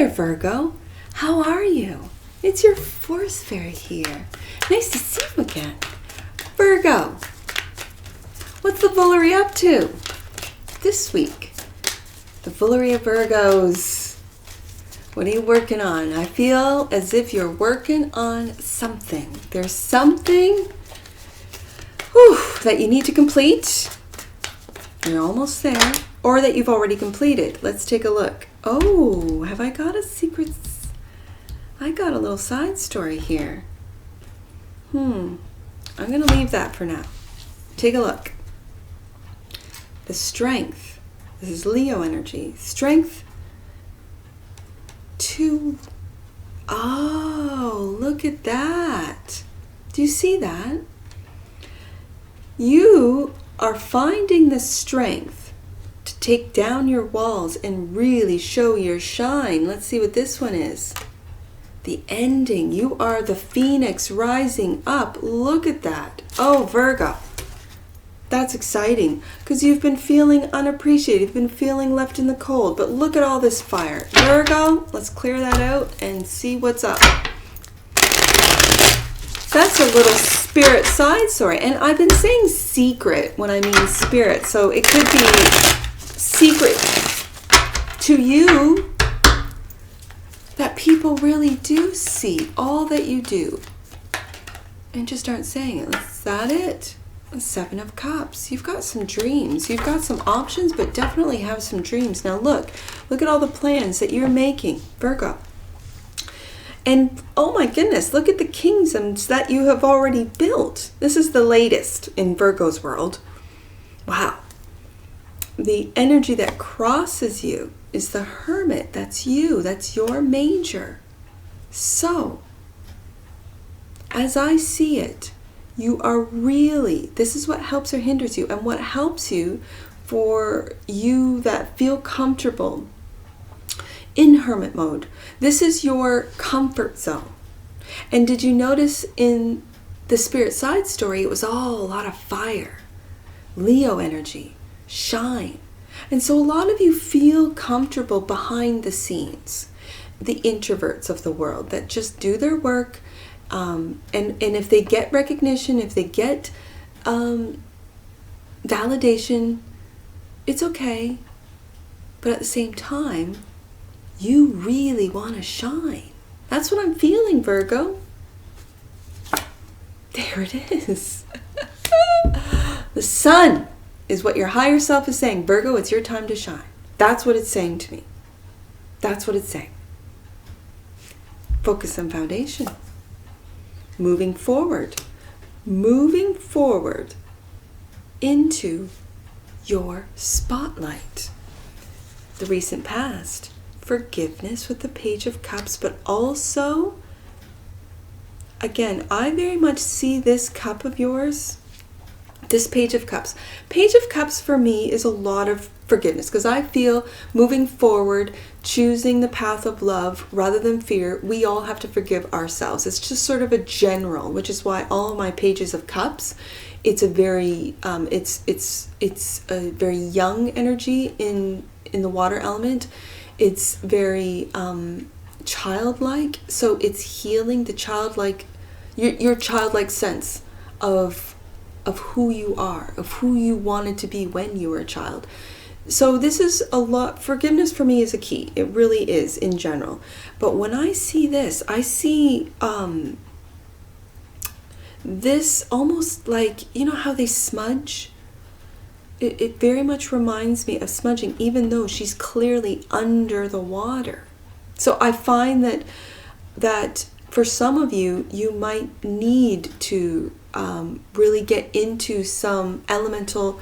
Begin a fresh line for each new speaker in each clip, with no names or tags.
there, Virgo. How are you? It's your force fairy here. Nice to see you again. Virgo, what's the Voolery up to this week? The Voolery of Virgos. What are you working on? I feel as if you're working on something. There's something that you need to complete. You're almost there. Or that you've already completed. Let's take a look. Oh, have I got a secret? I got a little side story here. I'm going to leave that for now. Take a look. The strength. This is Leo energy. Strength to... Oh, look at that. Do you see that? You are finding the strength to take down your walls and really show your shine. Let's see what this one is. The ending. You are the phoenix rising up. Look at that. Oh, Virgo. That's exciting because you've been feeling unappreciated. You've been feeling left in the cold. But look at all this fire. Virgo, let's clear that out and see what's up. That's a little spirit side story. And I've been saying secret when I mean spirit. So it could be secret to you that people really do see all that you do and just aren't saying it. Is that it? The Seven of Cups. You've got some dreams. You've got some options, but definitely have some dreams. Now look at all the plans that you're making, Virgo. And oh my goodness, look at the kingdoms that you have already built. This is the latest in Virgo's world. Wow. The energy that crosses you is the Hermit. That's you. That's your major. So, as I see it, you are really, this is what helps or hinders you, and what helps you for you that feel comfortable in Hermit mode. This is your comfort zone. And did you notice in the spirit side story, it was all a lot of fire, Leo energy, shine. And so a lot of you feel comfortable behind the scenes, the introverts of the world that just do their work. And if they get recognition, if they get validation, it's okay. But at the same time, you really want to shine. That's what I'm feeling, Virgo. There it is. The sun is what your higher self is saying. Virgo, it's your time to shine. That's what it's saying to me. That's what it's saying. Focus on foundation. Moving forward. Moving forward into your spotlight. The recent past. Forgiveness with the Page of Cups, but also, again, I very much see this cup of yours, this Page of Cups. Page of Cups for me is a lot of forgiveness because I feel moving forward, choosing the path of love rather than fear, we all have to forgive ourselves. It's just sort of a general, which is why all of my Pages of Cups, it's a very, it's a very young energy in the water element. It's very childlike, so it's healing the childlike, your childlike sense of who you are, of who you wanted to be when you were a child. So this is a lot. Forgiveness for me is a key. It really is in general. But when I see this, I see this almost like, you know how they smudge? It very much reminds me of smudging, even though she's clearly under the water. So I find that for some of you, you might need to really get into some elemental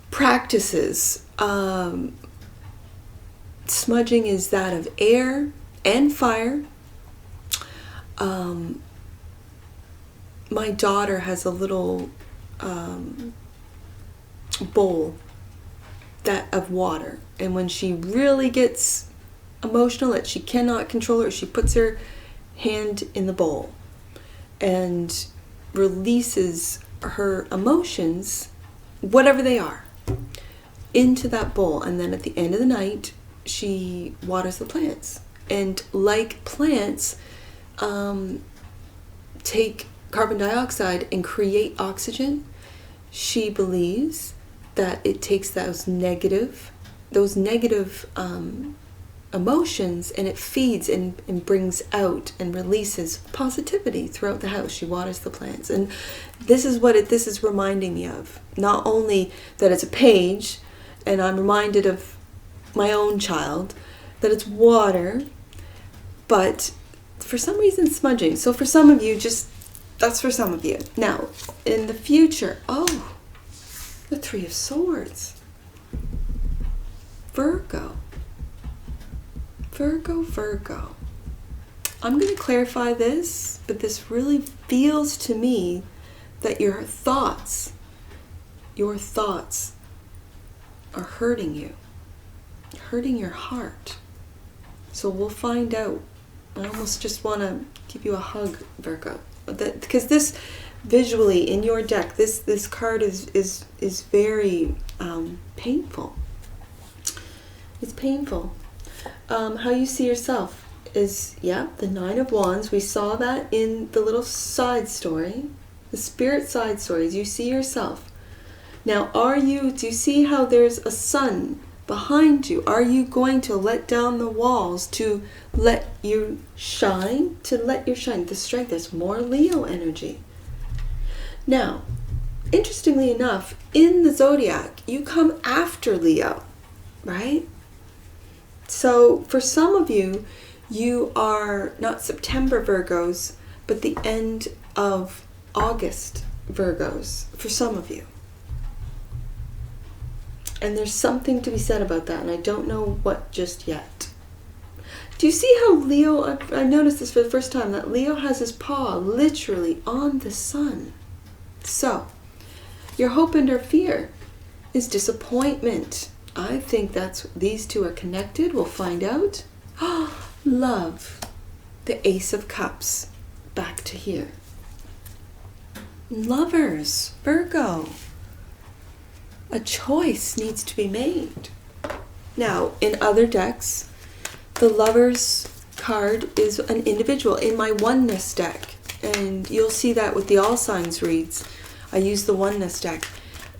practices. Smudging is that of air and fire. My daughter has a little bowl of water, and when she really gets emotional that she cannot control her, she puts her hand in the bowl and releases her emotions, whatever they are, into that bowl. And then at the end of the night, she waters the plants. and like plants, take carbon dioxide and create oxygen, she believes that it takes those negative emotions, and it feeds and brings out and releases positivity throughout the house. She waters the plants, and this is what this is reminding me of. Not only that it's a page, and I'm reminded of my own child, that it's water, but for some reason smudging. So for some of you, that's for some of you. Now, in the future, the Three of Swords. Virgo. I'm going to clarify this, but this really feels to me that your thoughts are hurting you, hurting your heart. So we'll find out. I almost just want to give you a hug, Virgo, because this visually in your deck, this card is very painful. It's painful. How you see yourself is, the Nine of Wands. We saw that in the little side story, the spirit side stories. You see yourself. Now, do you see how there's a sun behind you? Are you going to let down the walls to let you shine? The strength, there's more Leo energy. Now, interestingly enough, in the zodiac, you come after Leo, right? So for some of you, you are not September Virgos, but the end of August Virgos, for some of you. And there's something to be said about that, and I don't know what just yet. Do you see how Leo, I noticed this for the first time, that Leo has his paw literally on the sun. So, your hope and your fear is disappointment. I think these two are connected. We'll find out. Love. The Ace of Cups. Back to here. Lovers. Virgo. A choice needs to be made. Now, in other decks, the Lovers card is an individual. In my Oneness deck, and you'll see that with the All Signs reads, I use the Oneness deck.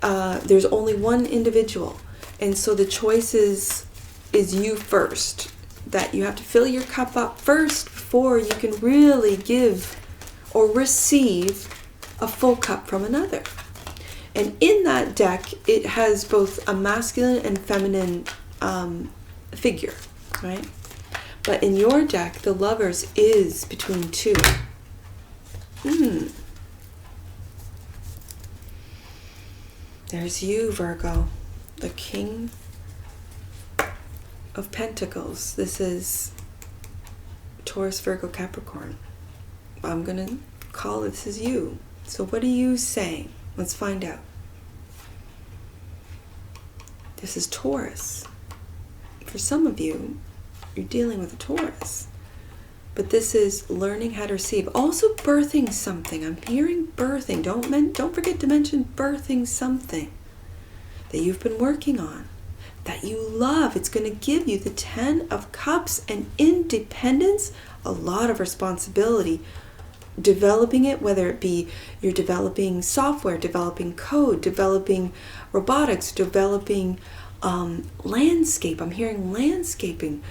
There's only one individual. And so the choice is you first. That you have to fill your cup up first before you can really give or receive a full cup from another. And in that deck, it has both a masculine and feminine figure, right? But in your deck, the Lovers is between two. There's you, Virgo. The King of Pentacles. This is Taurus, Virgo, Capricorn. I'm going to call this is you. So what are you saying? Let's find out. This is Taurus. For some of you, you're dealing with a Taurus. But this is learning how to receive. Also birthing something. I'm hearing birthing. Don't forget to mention birthing something that you've been working on, that you love. It's going to give you the 10 of Cups and independence, a lot of responsibility, developing it, whether it be you're developing software, developing code, developing robotics, developing landscape. I'm hearing landscaping,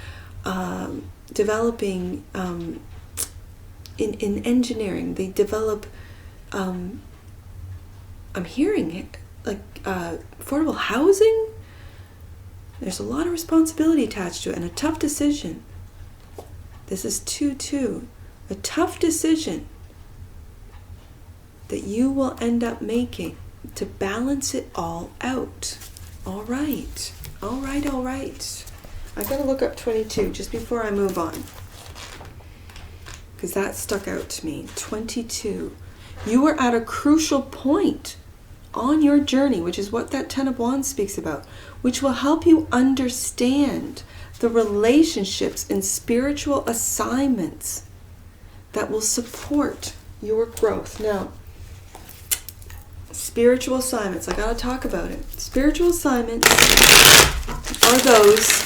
developing in engineering. They develop, I'm hearing it, like affordable housing. There's a lot of responsibility attached to it and a tough decision. This is 2-2. A tough decision that you will end up making to balance it all out. All right. I gotta look up 22 just before I move on, because that stuck out to me. 22. You are at a crucial point on your journey, which is what that 10 of Wands speaks about, which will help you understand the relationships and spiritual assignments that will support your growth. Now, spiritual assignments, I gotta talk about it. Spiritual assignments are those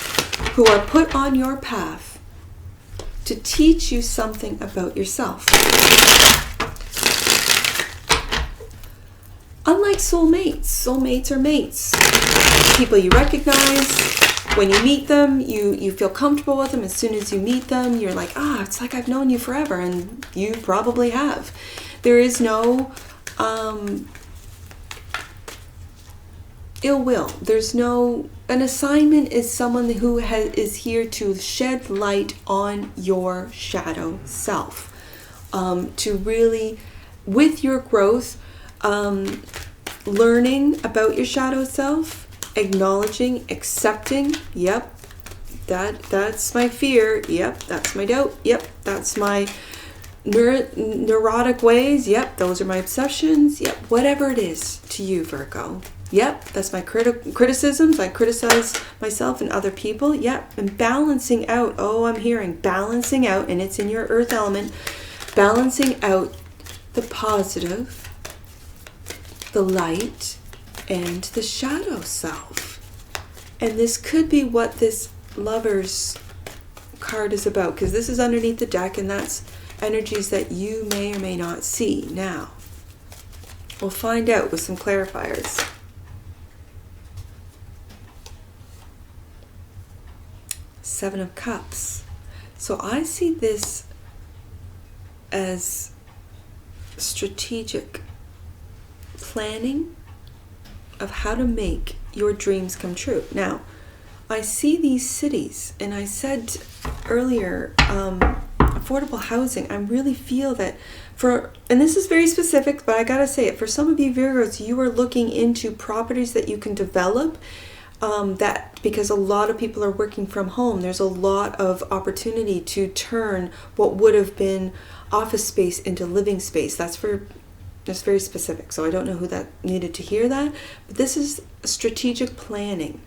who are put on your path to teach you something about yourself. Unlike soulmates are mates. People you recognize. When you meet them, you feel comfortable with them. As soon as you meet them, you're like, it's like I've known you forever, and you probably have. There is no ill will. There's no... An assignment is someone who is here to shed light on your shadow self. To really, with your growth, learning about your shadow self, acknowledging, accepting, yep, that's my fear, yep, that's my doubt, yep, that's my neurotic ways, yep, those are my obsessions, yep, whatever it is to you, Virgo. Yep, that's my criticisms. I criticize myself and other people. Yep, and balancing out. I'm hearing balancing out, and it's in your earth element. Balancing out the positive, the light, and the shadow self. And this could be what this Lovers card is about, because this is underneath the deck, and that's energies that you may or may not see now. We'll find out with some clarifiers. Seven of Cups. So I see this as strategic planning of how to make your dreams come true. Now, I see these cities, and I said earlier, affordable housing. I really feel that and this is very specific, but I gotta say it, for some of you Virgos, you are looking into properties that you can develop. Because a lot of people are working from home, there's a lot of opportunity to turn what would have been office space into living space. That's very specific, so I don't know who that needed to hear that, but this is strategic planning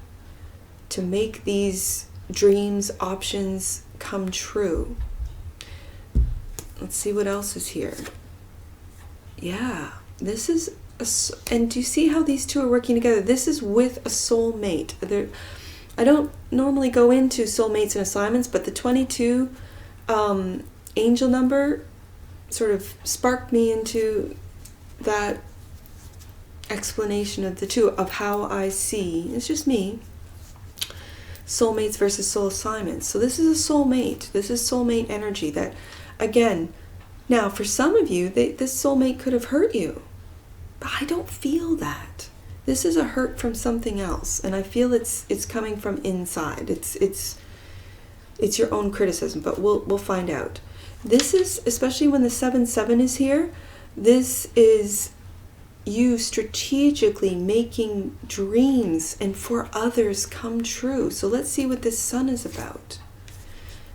to make these dreams, options come true. Let's see what else is here. Yeah, this is and do you see how these two are working together? This is with a soulmate. I don't normally go into soulmates and assignments, but the 22 angel number sort of sparked me into that explanation of the two, of how I see, it's just me, soulmates versus soul assignments. So this is a soulmate. This is soulmate energy that, again, now for some of you, this soulmate could have hurt you. I don't feel that. This is a hurt from something else, and I feel it's coming from inside. It's your own criticism, but we'll find out. This is, especially when the 7-7 is here, this is you strategically making dreams and for others come true. So let's see what this Sun is about.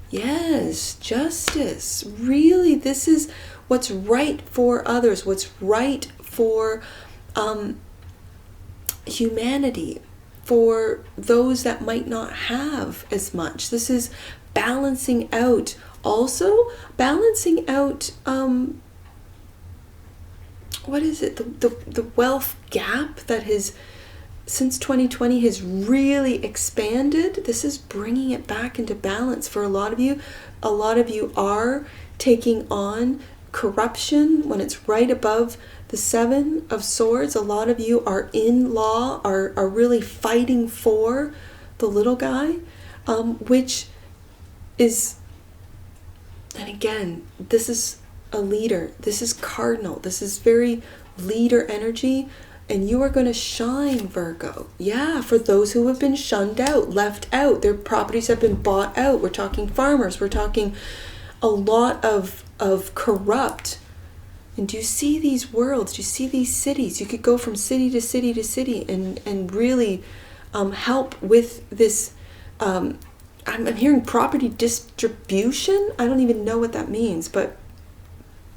Yes, justice. Really, this is what's right for others, what's right for humanity, for those that might not have as much. This is balancing out, also balancing out what is it, the wealth gap that has since 2020 has really expanded. This is bringing it back into balance for a lot of you. A lot of you are taking on corruption when it's right above the 7 of Swords. A lot of you are in law, are really fighting for the little guy, which is, and again, this is a leader. This is cardinal. This is very leader energy, and you are going to shine, Virgo. Yeah, for those who have been shunned out, left out, their properties have been bought out. We're talking farmers. We're talking a lot of corrupt. And do you see these worlds? Do you see these cities? You could go from city to city to city and really help with this. I'm hearing property distribution. I don't even know what that means, but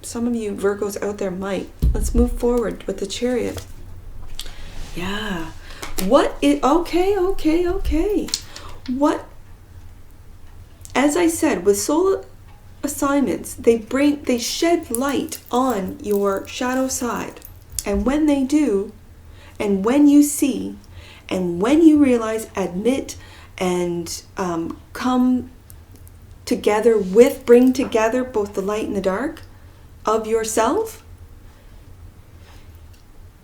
some of you Virgos out there might. Let's move forward with the Chariot. Yeah. Okay. What, as I said, with soul assignments, they shed light on your shadow side. And when they do, and when you see, and when you realize, admit, and come together bring together both the light and the dark of yourself,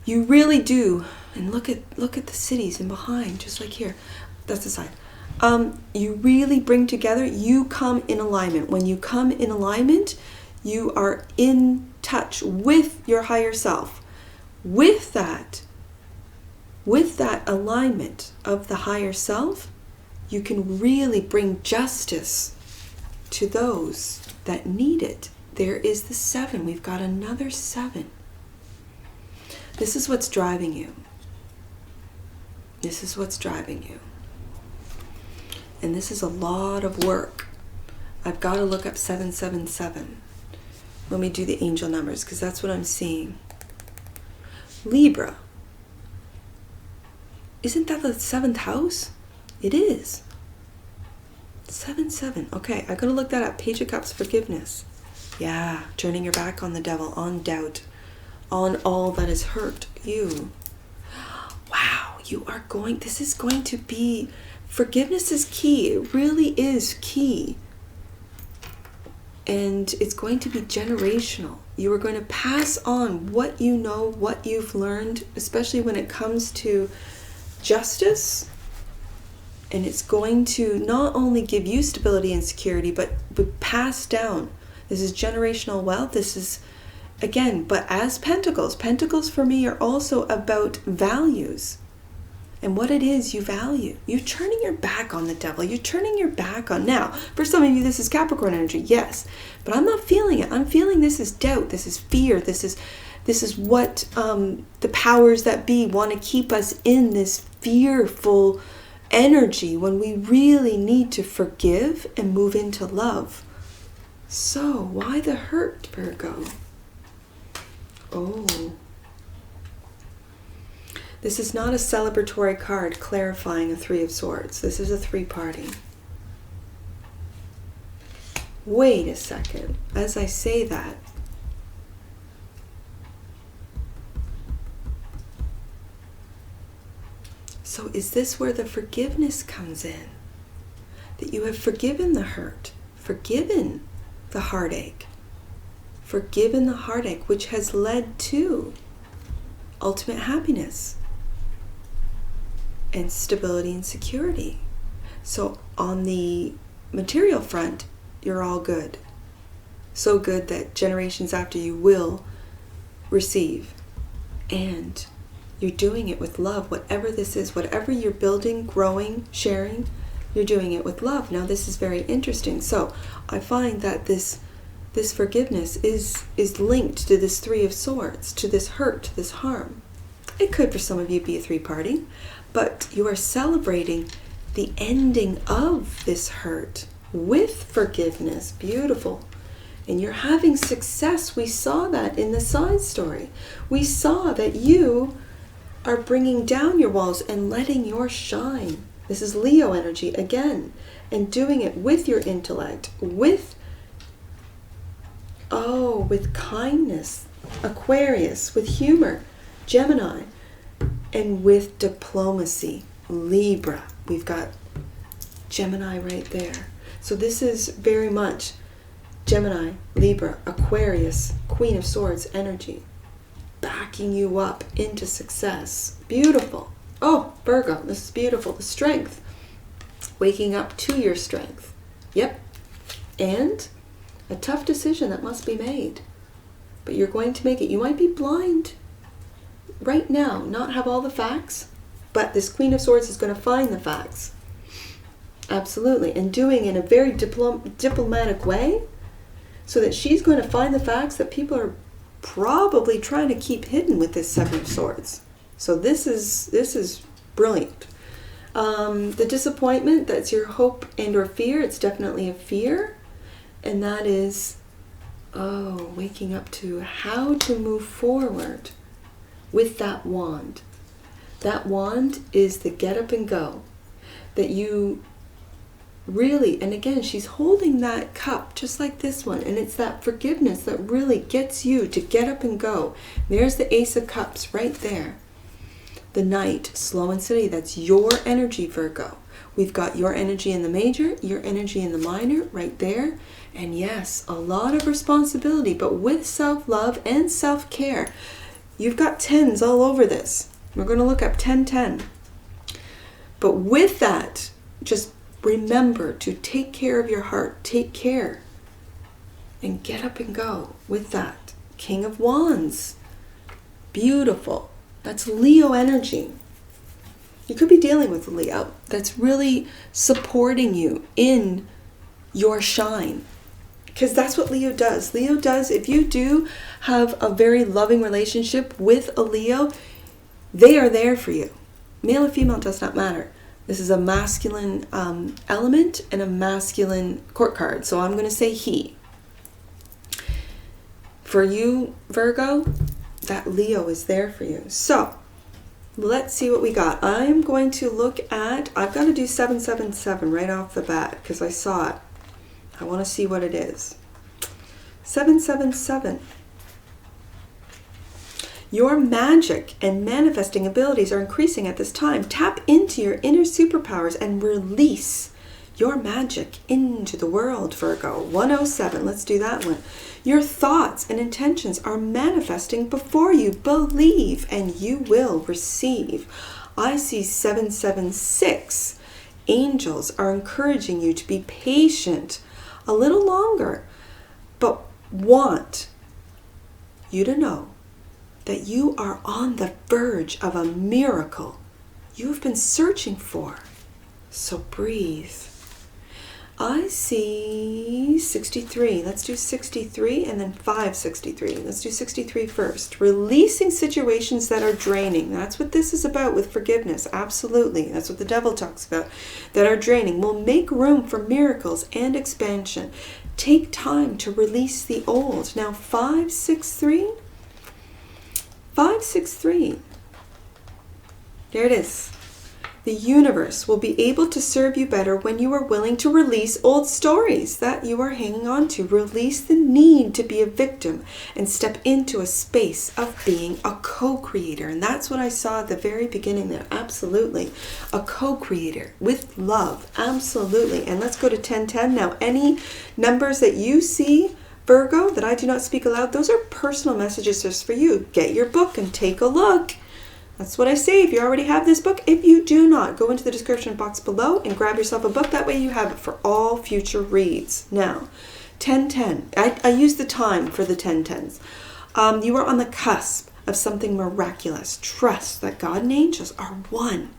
you really do. And look at the cities and behind, just like here. That's the side. You really bring together, you come in alignment. When you come in alignment, you are in touch with your higher self. With that alignment of the higher self, you can really bring justice to those that need it. There is the 7. We've got another 7. This is what's driving you. This is what's driving you. And this is a lot of work. I've got to look up 777 when we do the angel numbers, because that's what I'm seeing. Libra. Isn't that the 7th house? It is. 7-7. Okay, I gotta look that up. Page of Cups, forgiveness. Yeah, turning your back on the devil, on doubt, on all that has hurt you. Wow, this is going to be, forgiveness is key. It really is key. And it's going to be generational. You are going to pass on what you know, what you've learned, especially when it comes to justice. And it's going to not only give you stability and security, but pass down. This is generational wealth. This is, again, but as Pentacles for me are also about values. And what it is you value. You're turning your back on the devil. You're turning your back on, now, for some of you, this is Capricorn energy, yes. But I'm not feeling it. I'm feeling this is doubt. This is fear. This is what the powers that be want to keep us in this fearful energy when we really need to forgive and move into love. So, why the hurt, Virgo? Oh. This is not a celebratory card clarifying a 3 of Swords. This is a 3-party. Wait a second. As I say that, so is this where the forgiveness comes in? That you have forgiven the hurt, forgiven the heartache, which has led to ultimate happiness and stability and security. So on the material front, you're all good. So good that generations after you will receive. And you're doing it with love. Whatever this is, whatever you're building, growing, sharing, you're doing it with love. Now this is very interesting. So I find that this forgiveness is linked to this 3 of Swords, to this hurt, this harm. It could for some of you be a 3-party, but you are celebrating the ending of this hurt with forgiveness. Beautiful. And you're having success. We saw that in the side story. We saw that you are bringing down your walls and letting yours shine. This is Leo energy again, and doing it with your intellect, with kindness, Aquarius, with humor, Gemini, and with diplomacy, Libra. We've got Gemini right there. So this is very much Gemini, Libra, Aquarius, Queen of Swords energy, backing you up into success. Beautiful. Oh, Virgo, this is beautiful. The strength. Waking up to your strength. Yep. And a tough decision that must be made. But you're going to make it. You might be blind right now, not have all the facts, but this Queen of Swords is going to find the facts. Absolutely. And doing it in a very diplomatic way, so that she's going to find the facts that people are probably trying to keep hidden with this 7 of Swords. So this is brilliant. The disappointment, that's your hope and or fear. It's definitely a fear. And that is, waking up to how to move forward with that wand. That wand is the get up and go. That you really, and again, she's holding that cup just like this one, and it's that forgiveness that really gets you to get up and go. There's the Ace of Cups right there. The Knight, slow and steady, that's your energy, Virgo. We've got your energy in the major, your energy in the minor, right there. And yes, a lot of responsibility, but with self-love and self-care. You've got 10s all over this. We're going to look up 10-10. But with that, just remember to take care of your heart. Take care. And get up and go with that. King of Wands. Beautiful. That's Leo energy. You could be dealing with a Leo that's really supporting you in your shine. Because that's what Leo does. Leo does, if you do have a very loving relationship with a Leo, they are there for you. Male or female does not matter. This is a masculine element and a masculine court card. So I'm going to say he. For you, Virgo, that Leo is there for you. So let's see what we got. I'm going to look at, I've got to do 777 right off the bat because I saw it. I want to see what it is. 777. Your magic and manifesting abilities are increasing at this time. Tap into your inner superpowers and release your magic into the world, Virgo. 107. Let's do that one. Your thoughts and intentions are manifesting before you. Believe and you will receive. I see 776. Angels are encouraging you to be patient a little longer, but want you to know that you are on the verge of a miracle you've been searching for. So breathe. I see 63. Let's do 63 and then 563. Let's do 63 first. Releasing situations that are draining. That's what this is about with forgiveness. Absolutely. That's what the devil talks about. That are draining. Will make room for miracles and expansion. Take time to release the old. Now 563. 563. There it is. The universe will be able to serve you better when you are willing to release old stories that you are hanging on to. Release the need to be a victim and step into a space of being a co-creator. And that's what I saw at the very beginning there. Absolutely. A co-creator with love. Absolutely. And let's go to 1010 now. Any numbers that you see, Virgo, that I do not speak aloud, those are personal messages just for you. Get your book and take a look. That's what I say if you already have this book. If you do not, go into the description box below and grab yourself a book. That way you have it for all future reads. Now, 1010. I use the time for the 1010s. You are on the cusp of something miraculous. Trust that God and angels are one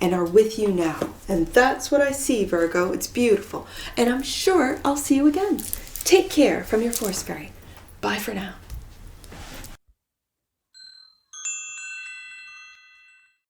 and are with you now. And that's what I see, Virgo. It's beautiful. And I'm sure I'll see you again. Take care from your Force Fairy. Bye for now.